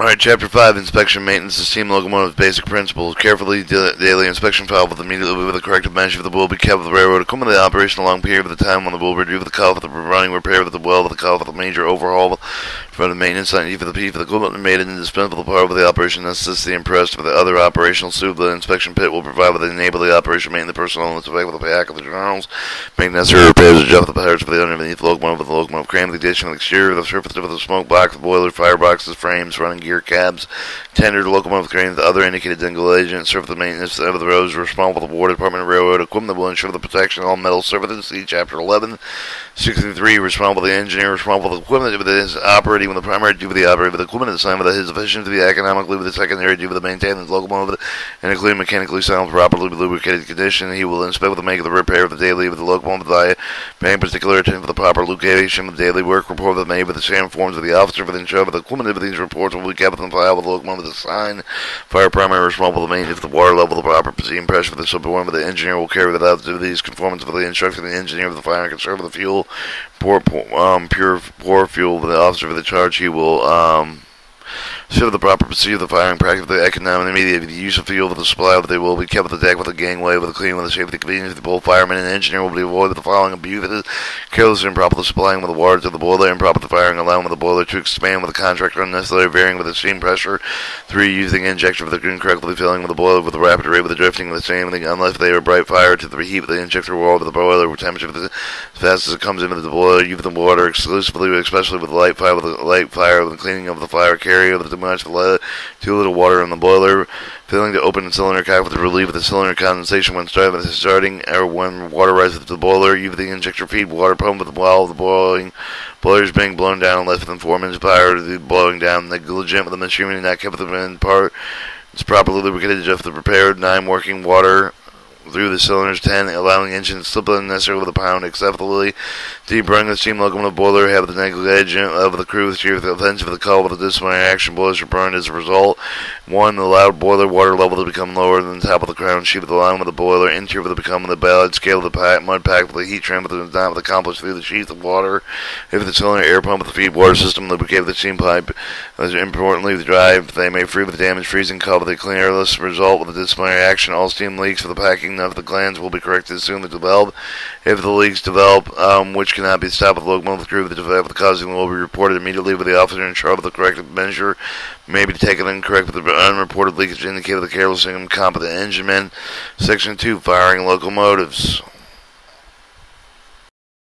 Alright, Chapter 5, Inspection Maintenance of Steam Locomotives Basic Principles. Carefully daily inspection file with immediately with the corrective measure of the will be kept with the railroad equipment of the operation a long period of the time when the will review with the call for the running repair with the well with the call for the major overhaul for the maintenance on E for the P for the equipment made an indispensable part of the operation necessity impressed for the other operational suit. The inspection pit will provide with the enable the operation maintenance personnel and its effect with the pack of the journals, make necessary repairs, adjust the parts for the underneath the locomotive with the locomotive crane, the addition of the exterior, the surface of the smoke box, the boiler, fireboxes, frames, running gear, cabs, tender, locomotive crane, the other indicated dingle agent, serve the maintenance of the roads responsible for the War Department of Railroad Equipment that will ensure the protection of all metal surfaces. See Chapter 11. 63. Responsible the engineer, responsible for the equipment that is operating with the primary due for the operator, with the equipment assigned with his efficient to be economically with the secondary due for the maintenance locomotive and including mechanically sound, properly lubricated condition. He will inspect with the make of the repair of the daily with the locomotive by paying particular attention for the proper lubrication of the daily work report that made with the same forms of the officer for the ensure of the equipment of these reports will be kept in the file with the locomotive assigned. Fire primary responsible for the maintenance of the water level, the proper steam pressure for the subordinate, the engineer will carry without these conformance for the instruction of the engineer of the fire and conserve the fuel, pure fuel for the officer for the charge. He will show the proper procedure of the firing practice of the economic and immediate the use of fuel for the supply, but they will be kept with the deck with the gangway, with the clean, with the safety convenience of the both fireman and engineer will be avoided with the following abuse of careless and improper supplying with the water to the boiler, improper the firing, allowing with the boiler to expand with the contractor unnecessarily varying with the steam pressure. 3. Using injector for the incorrectly filling with the boiler with the rapid rate with the drifting of the same thing unless they are bright fire to the heat with the injector wall to the boiler with temperature as fast as it comes into the boiler. Use the water exclusively, especially with the light fire with the cleaning of the fire carrier with the much too little water in the boiler, failing to open the cylinder cap with the relief of the cylinder condensation when starting or when water rises to the boiler. Use the injector feed water pump while the boiler is being blown down less than 4 minutes prior to the blowing down. Negligent with the machinery not kept in part. It's properly lubricated just the prepared. 9. Working water through the cylinders. 10. Allowing engine to slip unnecessary with a pound acceptably. Deep running the steam locomotive boiler, have the negligence of the crew with the offensive of the call with the disciplinary action. Boilers are burned as a result. 1. The allowed boiler water level to become lower than the top of the crown sheet with the line with the boiler. Interior with the become the ballad scale of the mud pack with the heat train with the not accomplished through the sheath of water. If the cylinder air pump with the feed water system lubricate with the steam pipe. As importantly, the drive they may free with the damage freezing call with the clean airless result with the disciplinary action. All steam leaks for the packing of the glands will be corrected as soon as develop. If the leaks develop, which cannot be stopped with the locomotive crew, the causing will be reported immediately with the officer in charge of the corrective measure. May be taken incorrect with the unreported leakage indicated with the careless and incompetent engineman. Section 2, Firing Locomotives.